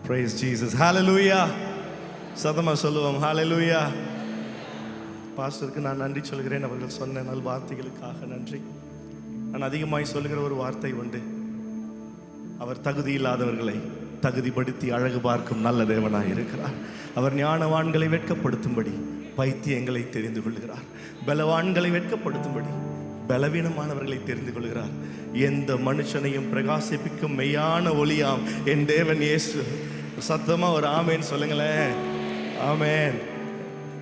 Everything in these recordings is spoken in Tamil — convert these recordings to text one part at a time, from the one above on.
Praise Jesus. Hallelujah. சத்தமா சொல்லுவோம் hallelujah. பாஸ்டருக்கு நான் நன்றி சொல்கிறேன். அவர்கள் சொன்ன நல் வார்த்தைகளுக்காக நன்றி. நான் அதிகமாய் சொல்லுகிற ஒரு வார்த்தை உண்டு. அவர் தகுதி இல்லாதவர்களை தகுதிப்படுத்தி அழகு பார்க்கும் நல்ல தேவனாய் இருக்கிறார். அவர் ஞானவான்களை வெட்கப்படுத்தும்படி பைத்தியங்களை தெரிந்து கொள்கிறார். பலவான்களை வெட்கப்படுத்தும்படி பலவீனமானவர்களை தெரிந்து கொள்கிறார். எந்த மனுஷனையும் பிரகாசிப்பிக்கும் மெய்யான ஒளியாம் என் தேவன் இயேசு. சத்தமா ஒரு ஆமேன் சொல்லுங்களேன். ஆமேன்.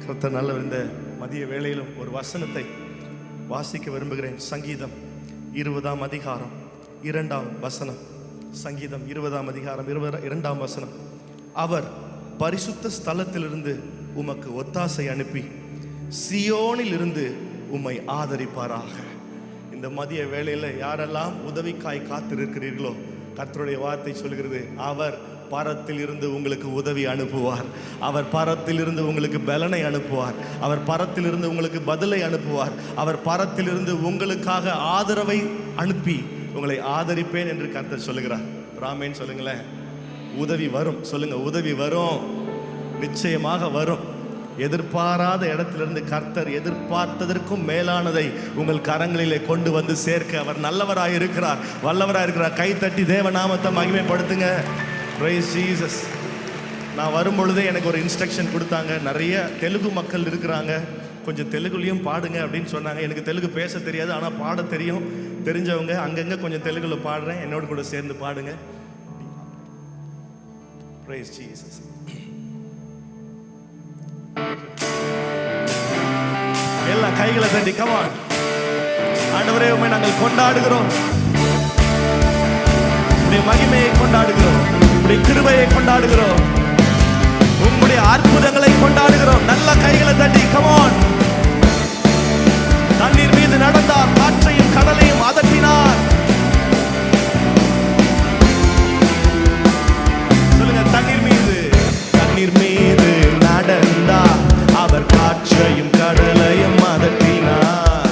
கர்த்தர் நல்லவர். இந்த மதிய வேளையிலும் ஒரு வசனத்தை வாசிக்க விரும்புகிறேன். சங்கீதம் 20ஆம் அதிகாரம் 2ஆம் வசனம். சங்கீதம் 20ஆம் அதிகாரம் 2ஆம் வசனம். அவர் பரிசுத்த ஸ்தலத்திலிருந்து உமக்கு ஒத்தாசை அனுப்பி சியோனில் இருந்து உம்மை ஆதரிப்பாராக. இந்த மதிய வேளையில யாரெல்லாம் உதவிக்காய் காத்திருக்கிறீர்களோ, கர்த்தருடைய வார்த்தை சொல்கிறது, அவர் பரத்தில் இருந்து உங்களுக்கு உதவி அனுப்புவார். அவர் பரத்தில் இருந்து உங்களுக்கு பலனை அனுப்புவார். அவர் பரத்தில் இருந்து உங்களுக்கு பதிலை அனுப்புவார். அவர் பரத்தில் இருந்து உங்களுக்காக ஆதரவை அனுப்பி உங்களை ஆதரிப்பேன் என்று கர்த்தர் சொல்லுகிறார். ராமேன் சொல்லுங்களேன். உதவி வரும். சொல்லுங்க, உதவி வரும். நிச்சயமாக வரும். எதிர்பாராத இடத்திலிருந்து கர்த்தர் எதிர்பார்த்ததற்கும் மேலானதை உங்கள் கரங்களிலே கொண்டு வந்து சேர்க்க அவர் நல்லவராய் இருக்கிறார், வல்லவராய் இருக்கிறார். கை தட்டி தேவநாமத்தை மகிமைப்படுத்துங்க. Praise Jesus. நான் வரும்பொழுதே எனக்கு ஒரு இன்ஸ்ட்ரக்ஷன் கொடுத்தாங்க. நிறைய தெலுங்கு மக்கள் இருக்கிறாங்க, கொஞ்சம் தெலுங்குலையும் பாடுங்க அப்படின்னு சொன்னாங்க. எனக்கு தெலுங்கு பேச தெரியாது, ஆனால் பாட தெரியும். தெரிஞ்சவங்க அங்கங்கே கொஞ்சம் தெலுங்குல பாடுறேன், என்னோட கூட சேர்ந்து பாடுங்க. Praise Jesus. எல்லா கைகளை தட்டி come on. ஆண்டவரே, உம்மை நாங்கள் கொண்டாடுகிறோம். உம்முடைய மகிமையை கொண்டாடுகிறோம். உம்முடைய கிருபையை கொண்டாடுகிறோம். உம்முடைய அற்புதங்களை கொண்டாடுகிறோம். நல்ல கைகளை தட்டி come on. தண்ணீர் மீது நடந்தார், காற்றையும் கடலையும் அதட்டினார். சொல்லுங்க, தண்ணீர் மீது நடந்தார், அவர் காற்றையும் கடலையும் அதட்டினார்.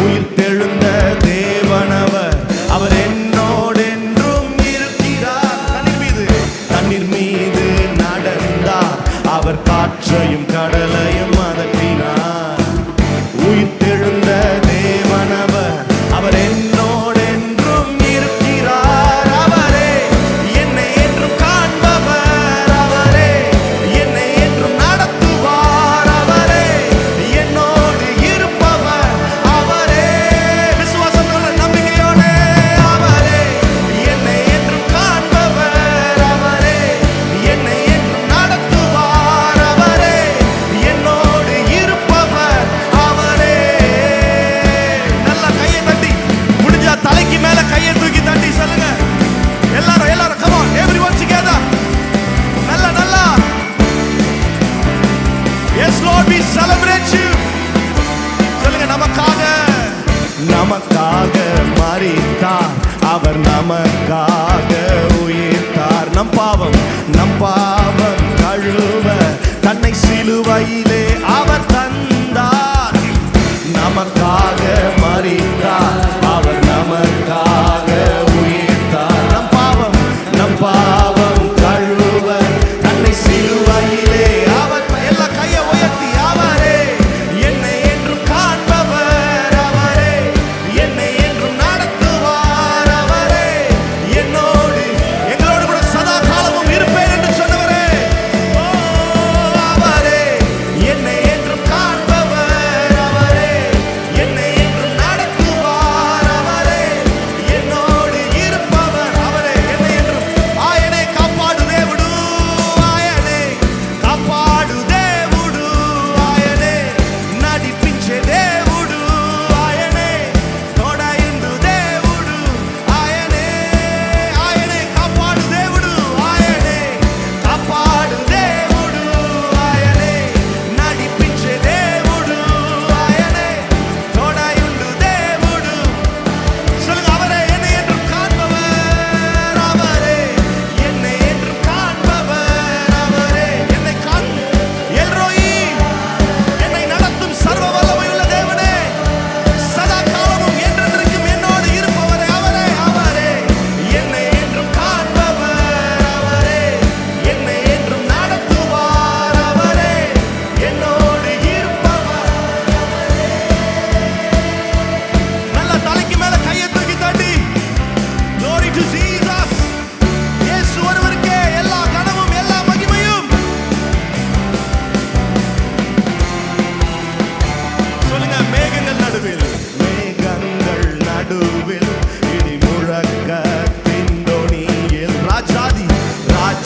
உயிர் தெழுந்த தேவனவர், அவர் என்னோடு என்றும் இருக்கிறார். தண்ணீர் மீது நடந்தார், அவர் காற்றையும் கடலையும் அதட்டினார். உயிர் தெழுந்த தேவனவர், அவர் என்னோடு என்றும் இருக்கிறார். அவரே என்னை என்றும் காண்பவர், அவரே என்னை என்றும் நடத்துவார், அவரே என்னோடு இருப்பவர், அவரே விசுவாசத்தோட நம்பிக்கையோட, அவரே என்னை என்றும் காண்பவர், அவரே என்னை என்றும் நடத்துவார், அவரே என்னோடு இருப்பவர், அவரே. நல்ல கையை தட்டி, முடிஞ்சா தலைக்கு மேல கையை தூக்கி தட்டி சொல்லுங்க. எல்லாரும் come on, everyone together. நல்லா Yes Lord, we celebrate you. சொல்லுங்க, நமக்காக மரித்தார், அவர் நமக்காக உயிர்த்தார். நம் பாவம் கழுவ தன்னை சிலுவையிலே அவர் தந்தார். நமக்காக மரித்தார், அவர் நமக்காக உயிர்த்தார். நம் பாவம் கழுவ தன்னை சிலுவையிலே அவர். எல்லா கையை உயர்த்தி, அவரே என்னை என்றும் காண்பவர், அவரே என்னை என்றும் நடத்துவார், அவரே என்னோடு எங்களோடு கூட சதா காலமும் இருப்பேன் என்று சொன்னவரே. ஓ, அவரே என்னை என்றும் காண்பவர், அவரே என்னை என்றும் நடத்துவார்,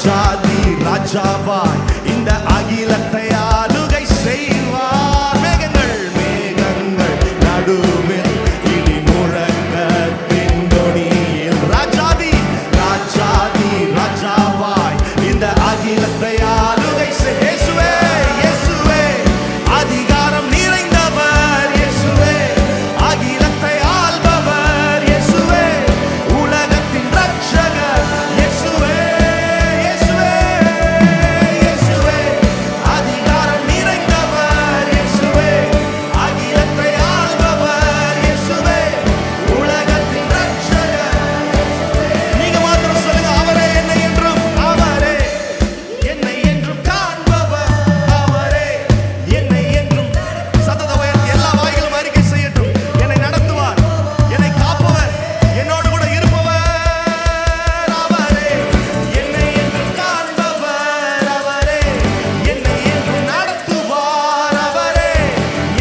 ராஜாதி ராஜாவாய் இந்த அகிலத்தை ஆளுகை செய்வார். மேகங்கள் மேகங்கள் நடுவில் இடி முழக்கத்தின் தொனியில் ராஜாதி ராஜாதி ராஜாவாய் இந்த அகிலத்தை ஆளுகை செய். இயேசுவே இயேசுவே அதிகாரம் நிறைந்தவர், இயேசுவே அகிலத்தை ஆள்பவர், இயேசுவே உலகத்தின் ரட்சகர், இயேசுவே இயேசுவே இயேசுவே அதிகாரம் நிறைந்தவர், இயேசுவே அகிலத்தை ஆள்பவர், இயேசுவே உலகத்தின் ரட்சகர். நீங்க மாத்திரம் சொல்லுங்க, அவரே என்னை என்றும், அவரே என்னை என்றும் காண்பவர், அவரே என்னை என்றும். சத்தத்தை உயர்த்தி எல்லா வாய்களும் அறிக்கை செய்யட்டும். என்னை நடத்துவார், என்னை காப்பவர், என்னோடு கூட இருப்பவர், அவரே என்னை என்றும் காண்பவர், அவரே என்னை என்றும் நடத்துவார், அவரே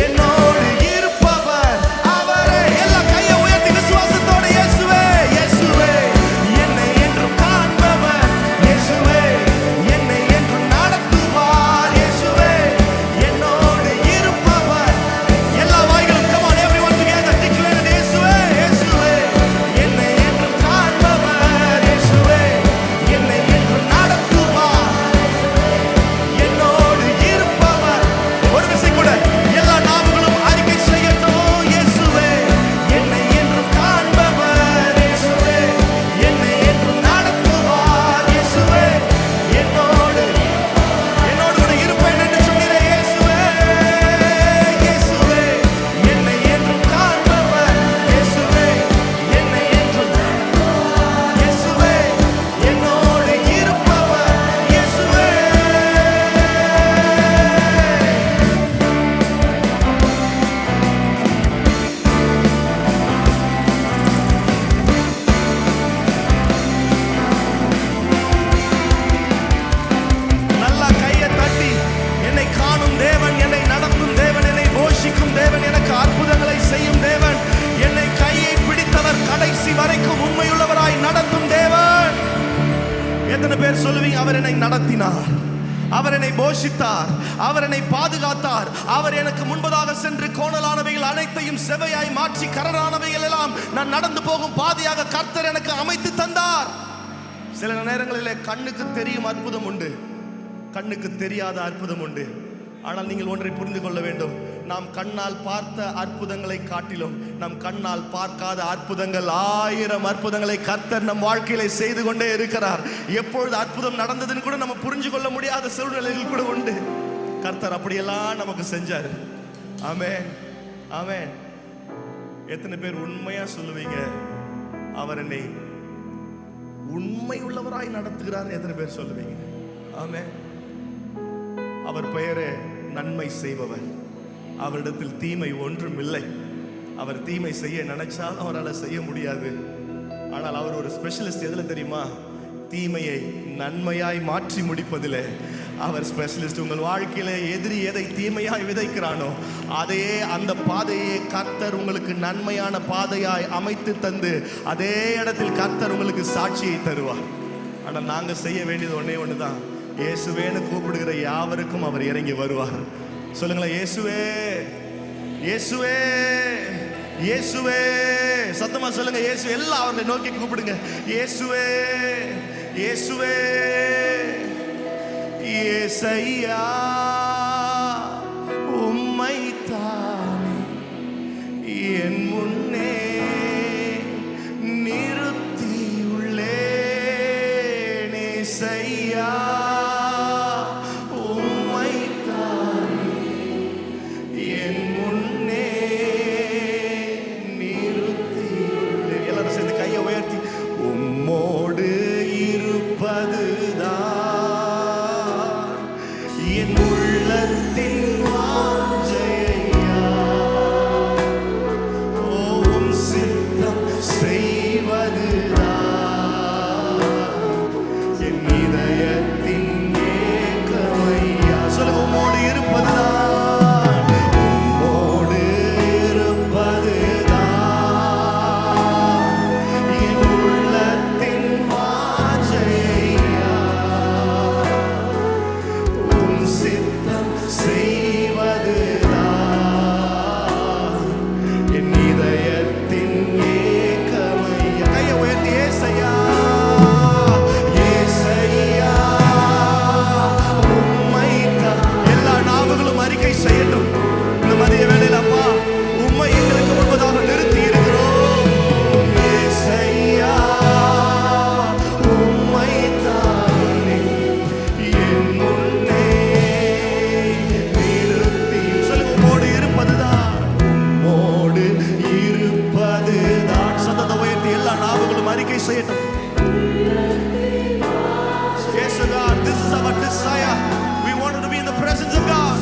என்னோடு இருப்பவர், அவரே. எல்லா கையை உயர்த்தி விசுவாசத்தோடு இயேசுவே இயேசுவே என்னை என்றும் காண்பவர், இயேசுவே என்னை என்றும் நடத்துவார், இயேசுவே என்னோடு இருப்பவர். எல்லா வாய்களும் come on everyone together declare it. இயேசுவே இயேசுவே என்னை என்றும் காண்பவர், இயேசுவே என்னை என்றும் நடத்துவார், என்னோடு இருப்பவர். ஒரு விசை கூட எல்லா நாவுகளும் அறிக்கை செய்யட்டும். இயேசுவே என்னை என்றும் காண்பவர், இயேசுவே என்னை என்றும் நடத்துவார், இயேசுவே என்னோடு கூட இருப்பேன் என்று சொன்னீரே. இயேசுவே இயேசுவே என்னை என்றும் காண்பவர், இயேசுவே என்னை என்றும், இயேசுவே என்னோடு இருப்பவர், இயேசுவே. நல்லா கையை தட்டி, என்னை காணும் தேவன், என்னை நடத்தும் தேவன், என்னை போஷிக்கும் தேவன், எனக்கு அற்புதங்களை செய்யும் தேவன், என்னை கையை பிடித்தவர், கடைசி வரைக்கும் உண்மையுள்ளவராய் நடத்தும் தேவன். எத்தனை பேர் சொல்லுவீங்க, அவர் என்னை நடத்தினார், அவர் என்னை போஷித்தார், அவர் என்னை பாதுகாத்தார், அவர் எனக்கு முன்பதாக சென்று கோணலானவைகள் அனைத்தையும் செவையாய் மாற்றி கரரானவைகள் எல்லாம் நான் நடந்து போகும் பாதையாக கர்த்தர் எனக்கு அமைத்து தந்தார். சில நேரங்களிலே கண்ணுக்கு தெரியும் அற்புதம் உண்டு, கண்ணுக்கு தெரியாத அற்புதம் உண்டு. ஆனால் நீங்கள் ஒன்றை புரிந்து கொள்ள வேண்டும், நாம் கண்ணால் பார்த்த அற்புதங்களை காட்டிலும் நம் கண்ணால் பார்க்காத அற்புதங்கள், 1000 அற்புதங்களை கர்த்தர் நம் வாழ்க்கையில செய்து கொண்டே இருக்கிறார். எப்பொழுது அற்புதம் நடந்ததுன்னு கூட நம்ம புரிஞ்சு கொள்ள முடியாத சூழ்நிலைகள் கூட உண்டு. கர்த்தர் அப்படியெல்லாம் நமக்கு செஞ்சார். ஆமென் ஆமென். எத்தனை பேர் உண்மையா சொல்லுவீங்க, அவர் என்னை உண்மை உள்ளவராய் நடத்துகிறார்? எத்தனை பேர் சொல்லுவீங்க? ஆமென். அவர் பெயரே நன்மை செய்பவர், அவரிடத்தில் தீமை ஒன்றும் இல்லை. அவர் தீமை செய்ய நினைச்சால் அவரால் செய்ய முடியாது. ஆனால் அவர் ஒரு ஸ்பெஷலிஸ்ட். எதுல தெரியுமா? தீமையை நன்மையாய் மாற்றி முடிப்பதிலே அவர் ஸ்பெஷலிஸ்ட். உங்கள் வாழ்க்கையில எதிரி எதை தீமையாய் விதைக்கிறானோ அதையே, அந்த பாதையை கர்த்தர் உங்களுக்கு நன்மையான பாதையாய் அமைத்து தந்து அதே இடத்தில் கர்த்தர் உங்களுக்கு சாட்சியை தருவார். ஆனால் நாங்க செய்ய வேண்டியது ஒன்னே ஒண்ணுதான், இயேசுவேன்னு கூப்பிடுகிற யாவருக்கும் அவர் இறங்கி வருவார். சொல்லுங்களேன், இயேசுவே இயேசுவே இயேசுவே. சத்தமா சொல்லுங்க, இயேசு. எல்லாம் அவரை நோக்கி கூப்பிடுங்க, இயேசுவே இயேசுவே இயேசையா உம்மைத்தானே என் முன்னே நிறுத்தியுள்ளேன். இயேசையா This is our desire. We wanted to be in the presence of God.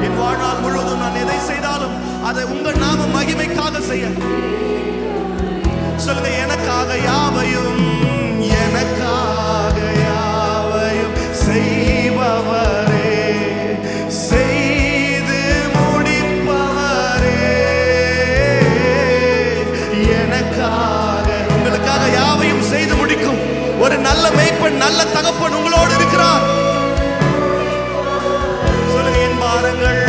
என் வாழ்நாள் முழுவதும் நான் எதை செய்தாலும் அதை உங்க நாம மகிமைக்காக செய்ய சொல்லுங்க. எனக்காக யாவையும் செய்பவரே, செய்து முடிப்பவரே, எனக்காக உங்களுக்காக யாவையும் செய்து முடிக்கும் ஒரு நல்ல மேய்ப்பன், நல்ல தகப்பன் உங்களோடு இருக்கிறார். சொல்லுங்க. என் பாரங்கள்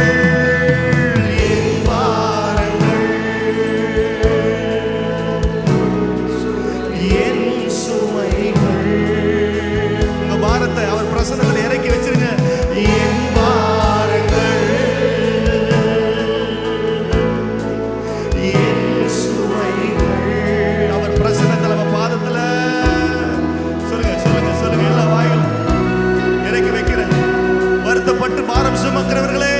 அவர் பிரசன்னத்தில் இறக்கி வச்சிருங்க. என் பாரங்கள் என் சுமைகள் அவர் பிரசன்னத்தில் நம்ம பாதத்தில் சொல்லுங்க சொல்லுங்க சொல்லுங்க. எல்லா வாயிலும் இறக்கி வைக்கிறேன். வருத்தப்பட்டு பாரம் சுமக்கிறவர்களே,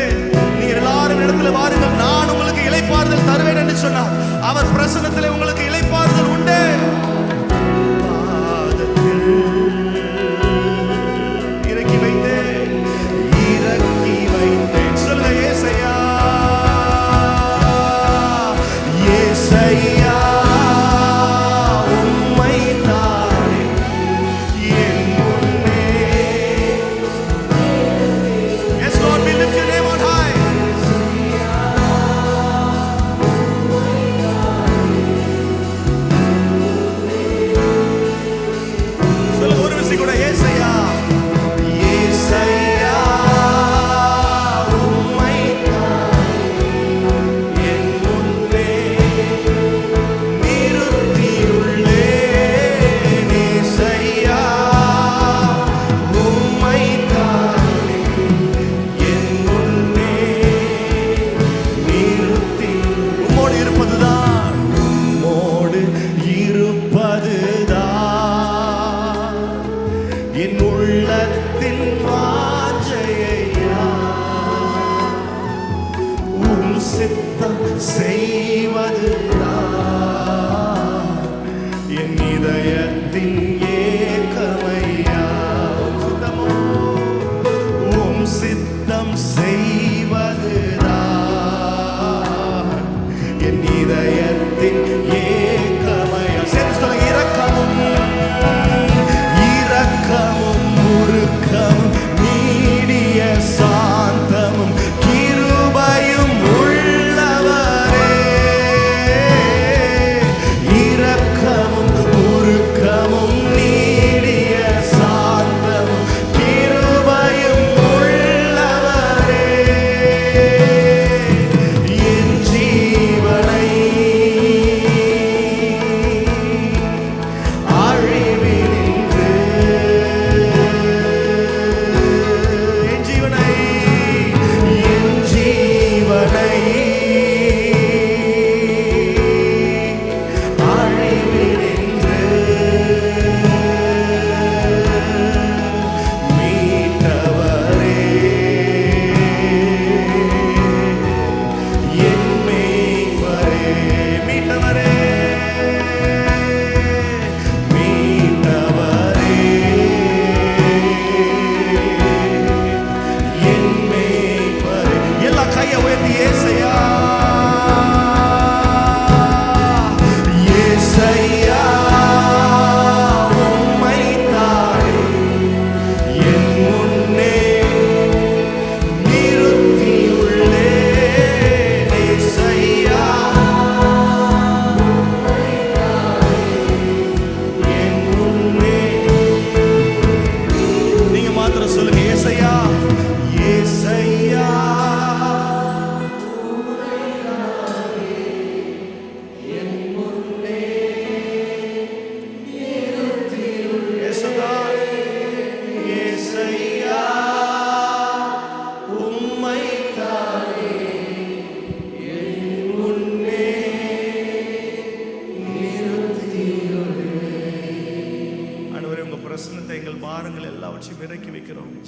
நீங்க எல்லாரும் இடத்துல வாருங்கள், நான் உங்களுக்கு இளைப்பாறுதல் தருவேன் என்று சொன்னார். அவர் பிரசன்னத்தில் உங்களுக்கு இளைப்பாறுதல் உண்டு.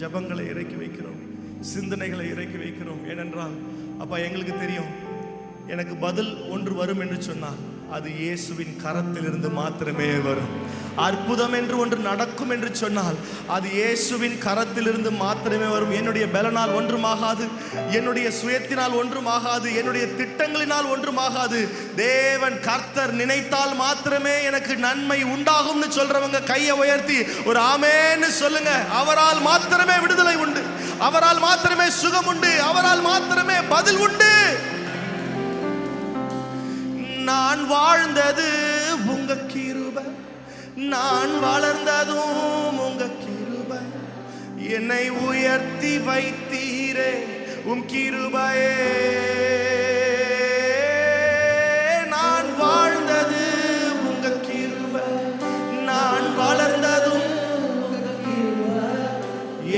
ஜபங்களை இறக்கி வைக்கிறோம், சிந்தனைகளை இறக்கி வைக்கிறோம். ஏனென்றால் அப்பா எங்களுக்கு தெரியும், எனக்கு பதில் ஒன்று வரும் என்று சொன்னால் அது இயேசுவின் கரத்திலிருந்து மாத்திரமே வரும். அற்புதம் என்று ஒன்று நடக்கும் என்று சொன்னால் அது இயேசுவின் கரத்திலிருந்து மாத்திரமே வரும். என்னுடைய பலனால் ஒன்றுமாகாது, என்னுடைய சுயத்தினால் ஒன்றுமாகாது, என்னுடைய திட்டங்களினால் ஒன்றுமாகாது. தேவன் கர்த்தர் நினைத்தால் மாத்திரமே எனக்கு நன்மை உண்டாகும்னு சொல்றவங்க கையை உயர்த்தி ஒரு ஆமென்னு சொல்லுங்க. அவரால் மாத்திரமே விடுதலை உண்டு, அவரால் மாத்திரமே சுகம் உண்டு, அவரால் மாத்திரமே பதில் உண்டு. நான் வாழ்ந்தது உங்க கிருபை, நான் வளர்ந்ததும் உங்க கிருபை, என்னை உயர்த்தி வைத்தீரே உம் கிருபையே. நான் வாழ்ந்தது உங்க கிருபை, நான் வளர்ந்ததும் உங்க கிருபை,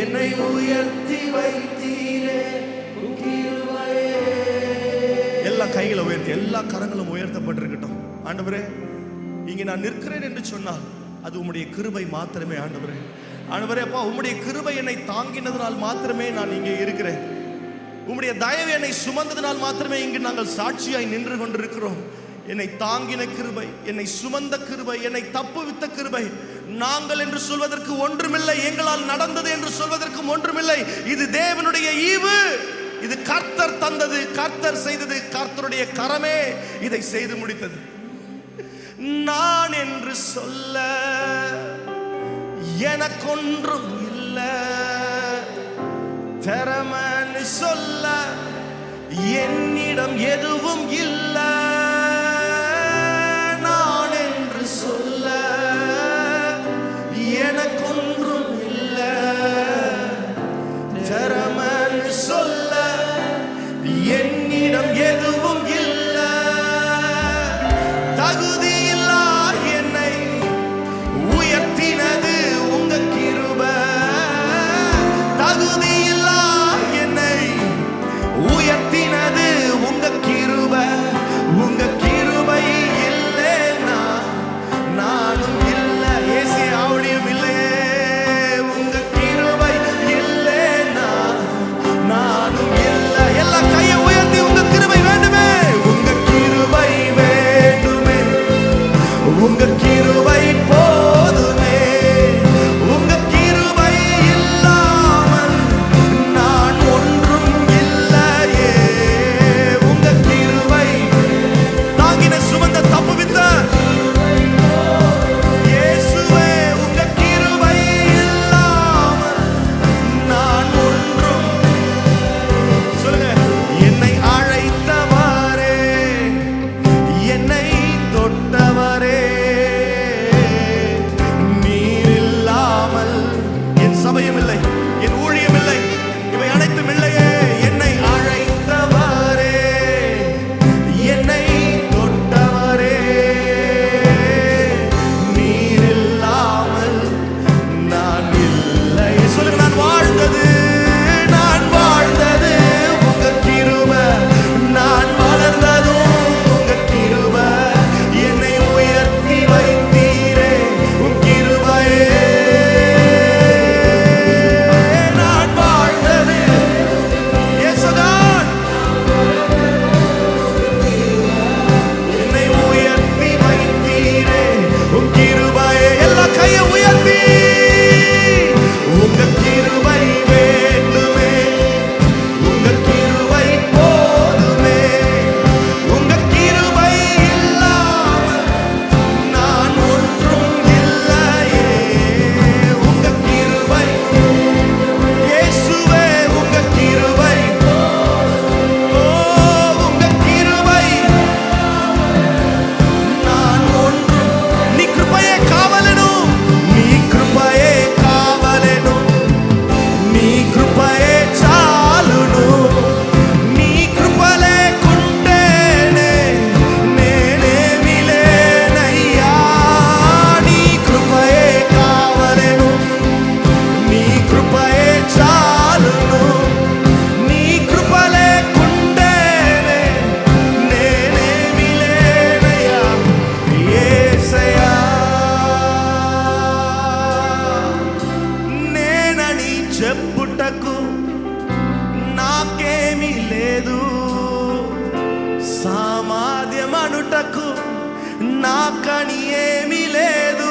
என்னை உயர்த்தி வைத்தீரே உம் கிருபையே. எல்லா கைகளை உயர்த்தி, எல்லா கரங்களும் உயர்த்தப்பட்டிருக்கட்டும். ஆண்டவரே, இங்கே நான் நிற்கிறேன் என்று சொன்னால் அது உம்முடைய கிருபை மாத்திரமே. ஆண்டவரே, ஆண்டவரே அப்பா, உம்முடைய கிருபை என்னை தாங்கினதனால் மாத்திரமே நான் இங்கே இருக்கிறேன். உம்முடைய தயவு என்னை சுமந்ததனால் மாத்திரமே இங்கு நாங்கள் சாட்சியாய் நின்று கொண்டிருக்கிறோம். என்னை தாங்கின கிருபை, என்னை சுமந்த கிருபை, என்னை தப்புவித்த கிருபை. நாங்கள் என்று சொல்வதற்கு ஒன்றுமில்லை, எங்களால் நடந்தது என்று சொல்வதற்கும் ஒன்றுமில்லை. இது தேவனுடைய ஈவு, இது கர்த்தர் தந்தது, கர்த்தர் செய்தது, கர்த்தருடைய கரமே இதை செய்து முடித்தது. நான் என்று சொல்ல எனக்கொன்றும் இல்லை, திறமன்னு சொல்ல என்னிடம் எதுவும் இல்லை. நான் என்று சொல்ல எனக்கொன்றும் இல்லை, திறமன்னு சொல்ல என்னிடம் எதுவும் இல்லை. தகுதி என்னை உயர்த்தினது உங்க கிருபை, தகுதியில்லா என்னை உயர்த்தினது உங்க கிருபை. உங்க கிருபை இல்லைனா நானும் இல்லை, ஏசி ஆவடியும் இல்லையே. உங்க கிருபை இல்லைனா நானும் இல்லை. எல்லா கையை உயர்த்தி உங்க கிருபை வேண்டுமே, உங்க கிருபை வேண்டுமே, உங்க கிருபை போதுமே. உங்க கிருபை இல்லாமல் நான் ஒன்றும் இல்லையே. உங்க கிருபை தாங்கின சுமந்த தப்புவித்த இயேசுவே, உங்க கிருபை இல்லாமல் நான் ஒன்றும். சொல்லுங்க, என்னை அழைத்தவரே, என்னை தொட்டவரே, சபையும் இல்லை, என் ஊழியம் இல்லை, இவை அனைத்தும் இல்லையே. என்னை அழைத்தவரே, என்னை தொட்டவரே, நீர் இல்லாமல் நான் இல்லை. சொல்லுங்க, நான் வாழ்ந்தது உங்க கிருபை, நான் வளர்ந்ததும் உங்க கிருபை, என்னை உயர்த்தி வைத்தீரே உம் கிருபையே. చెప్పుటకు నాకేమీ లేదు, సామాధ్యమనుటకు నాకని ఏమీ లేదు.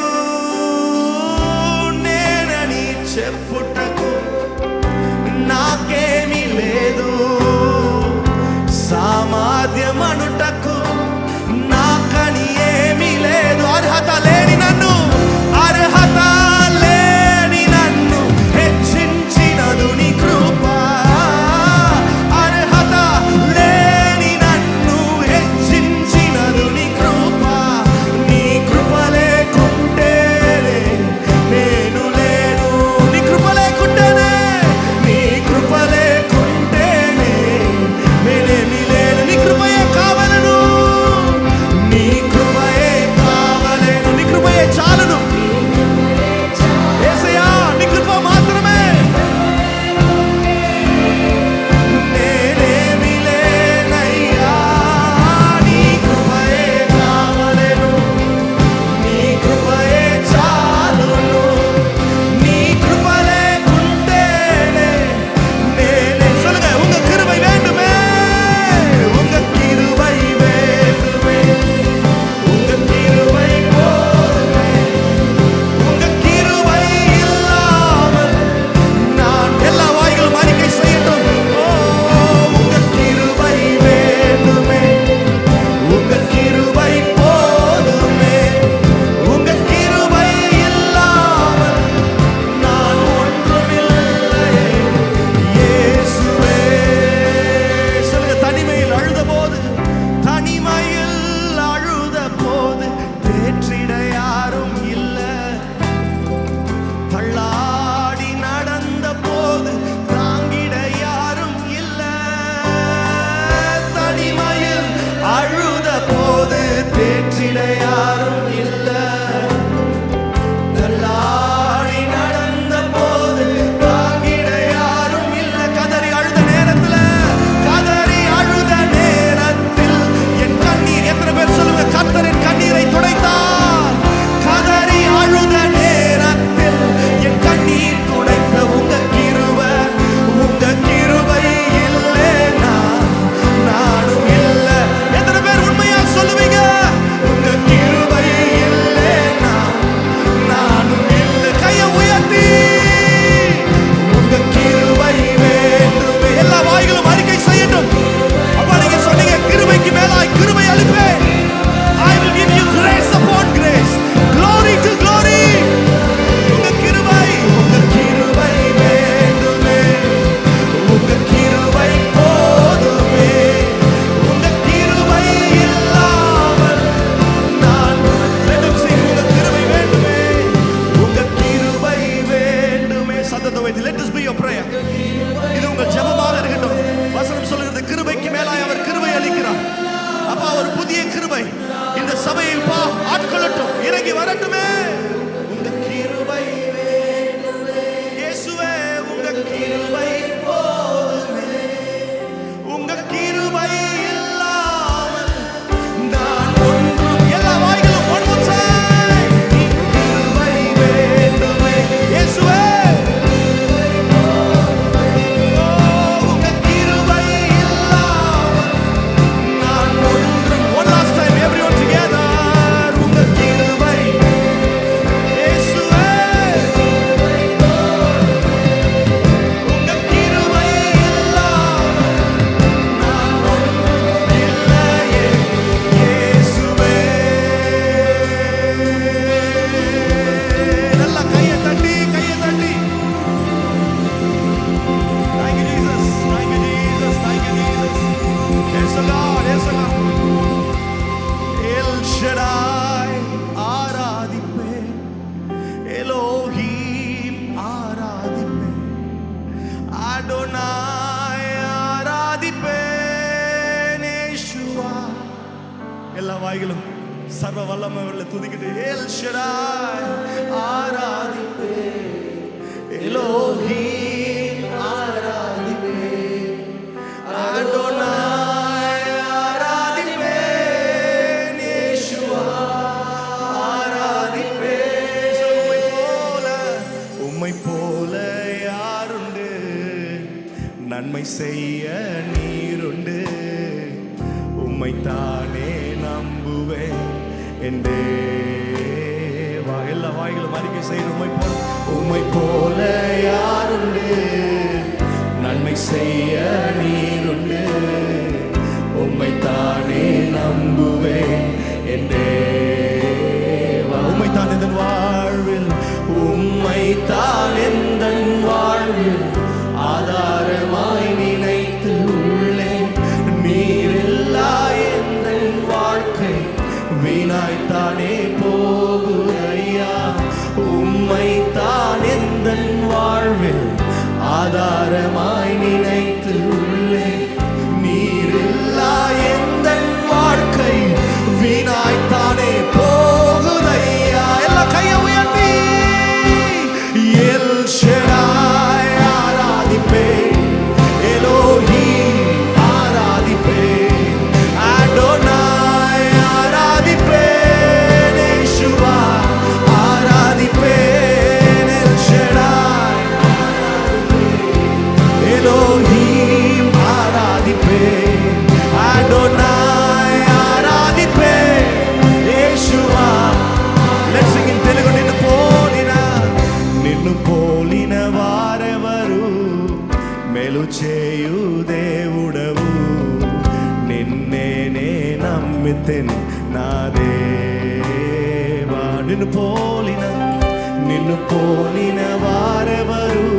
அடோனாய் ஆராதிப்பேன் இயேசுவா. எல்லா வாய்களும் சர்வ வல்லமையுள்ள துதிக்கிட்டு எல் ஷடாய் ஆராதிப்பேன், எலோஹீம் ஆராதிப்பேன், அடோனாய் ஆராதிப்பேன் இயேசுவா ஆராதிப்பேன். உம்மை போல யாருண்டு, நன்மை செய்ய நீருண்டு, உம்மை தானே நம்புவேன் என் தேவா. எல்லா வாய்களும் அறிக்கை செய்து உம்மை போல யாருண்டு, நன்மை செய்ய நீருண்டு, உம்மை தானே நம்புவேன் என் தேவா. உம்மை தான் எந்த வாழ்வில், உம்மை தான் எந்த வாழ்வில் ஆதாரமாய் நினைத்து உள்ளேன். நீரில்லா எந்த வாழ்க்கை வீணாய்த்தானே போகுதையா. உம்மை தான் எந்த வாழ்வில் ஆதாரமாய் நினைத்து உள்ளேன். நீரில்லா எந்த வாழ்க்கை வீணாய்த்தானே போகுதையா. எல்லா கையை உயர்த்தி எல் ஷடாய் ஆராதிப்பேன், எலோஹீம் ஆராதிப்பேன், அடோனாய் ஆராதிப்பேன் இயேசுவா ஆராதிப்பேன், எல் ஷடாய் எலோஹீம் ஆராதிப்பேன், அடோனாய் ஆராதிப்பேன் இயேசுவா. Let's sing in Telugu. నిన్ను పోలిన వారెవరు, మేలు చేయు దేవుడవు, నిన్నే నమ్మితెన్ నా దేవా. నిన్ను పోలిన వారెవరు,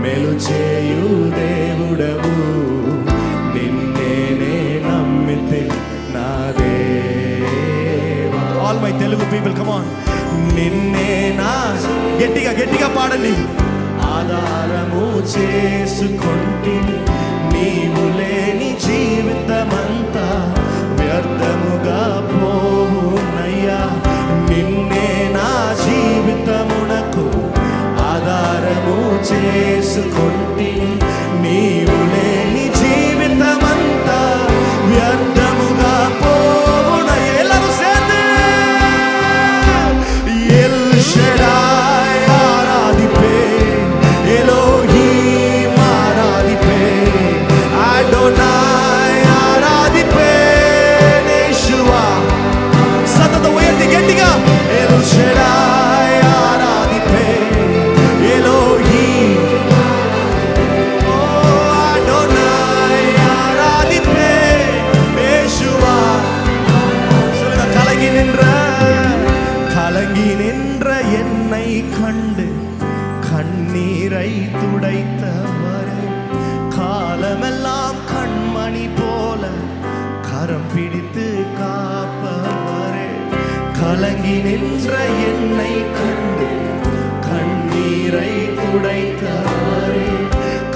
మేలు చేయు దేవుడవు, నిన్నే నమ్మితెన్ నా దేవా. All my Telugu people, come on. నిన్నే నా గట్టిగా పాడండి. ఆధారము చేసుకొంటిని, నీవు లేని జీవితమంతా వ్యర్థముగా పోవునయ్యా. నిన్నే నా జీవితమునకు ఆధారము చేసుకొంటిని, నీవు లేని జీవితమంతా వ్యర్థముగా పోవునయ్యా. எல்லாரும் சேர்ந்து எல் ஷடாய் ஆராதிப்பேன், எலோஹீம் ஆராதிப்பேன், அடோனாய் ஆராதிப்பேன் இயேசுவா. சத்தத்தை உயர்த்தி கெட்டிగా எல் ஷடாய் ஆராதிப்பேன், எலோஹீம் அடோனாய் ஆராதிப்பேன் இயேசுவா. சொல்லுங்க, கலங்கி நின்ற என்னை கண்டு கண்ணீரை துடைத்தவரே, காலமெல்லாம் கண்மணி போல கரம் பிடித்து காப்பவரே. கலங்கி நின்ற என்னை கண்டு கண்ணீரை துடைத்தவரே,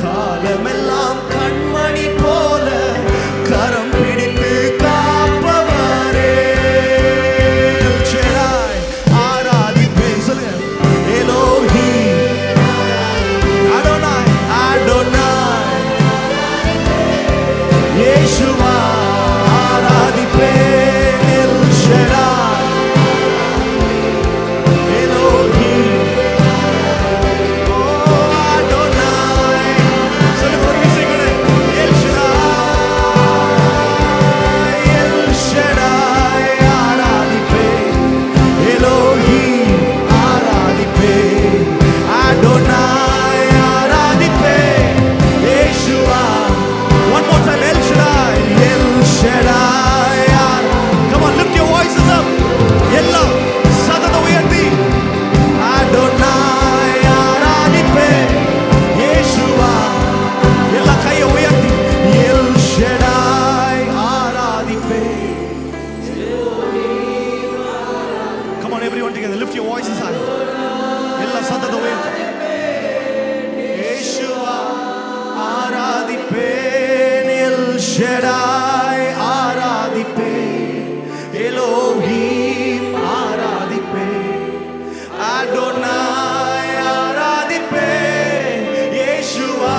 காலமெல்லாம் கண்மணி போல கரம் பிடித்து காப்பவரே. ஷடாய் ஆராதிப்பேன். சொல்லுங்க, எலோஹீம் அடோனாய் அடோனாய் இயேசுவா ஆராதிப்பேன். எல் ஷடாய் எலோஹீம் ஷடாய் ஆராதிப்பேன், எலோஹிம் ஆராதிப்பேன், அடோனாய் ஆராதிப்பேன், இயேசுவா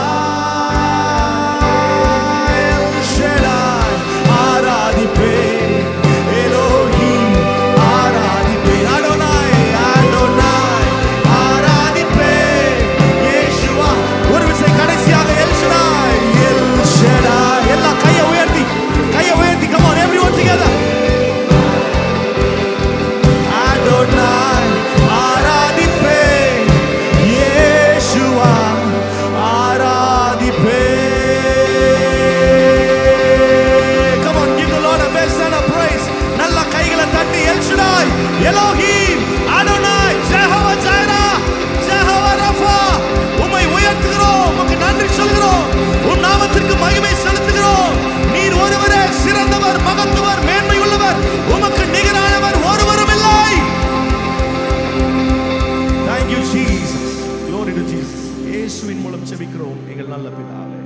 எல் ஷடாய் ஆராதிப்பேன், எலோஹிம் ஆராதிப்பேன், அடோனாய் அடோனாய் ஆராதிப்பேன், இயேசுவா. ஒரு விசை கடைசியாக எல் ஷடாய் எல் ஷடாய். எல்லா கையை உயர்த்தி come on everyone together. Adonai ஆராதிப்பேன், இயேசுவா ஆராதிப்பேன். Come on, give the Lord a best and a praise. நல்ல கைகளை தட்டி El Shaddai, Elohim, Adonai, Jehovah Jireh, Jehovah Rapha, உம்மை உயர்த்துகிறோம், உமக்கு நன்றி சொல்கிறோம், உம் நாமத்திற்கு மகிமை செலுத்துகிறோம். நீர் ஒருவரே சிறந்தவர், மகத்துவர், மேன்மை உள்ளவர், உமக்கு நிகரானவர் ஒருவரும் இல்லை. Thank you Jesus. Glory to Jesus. இயேசுவின் மூலம் ஜெபிக்கிறோம் எங்கள் நல்ல பிதாவே.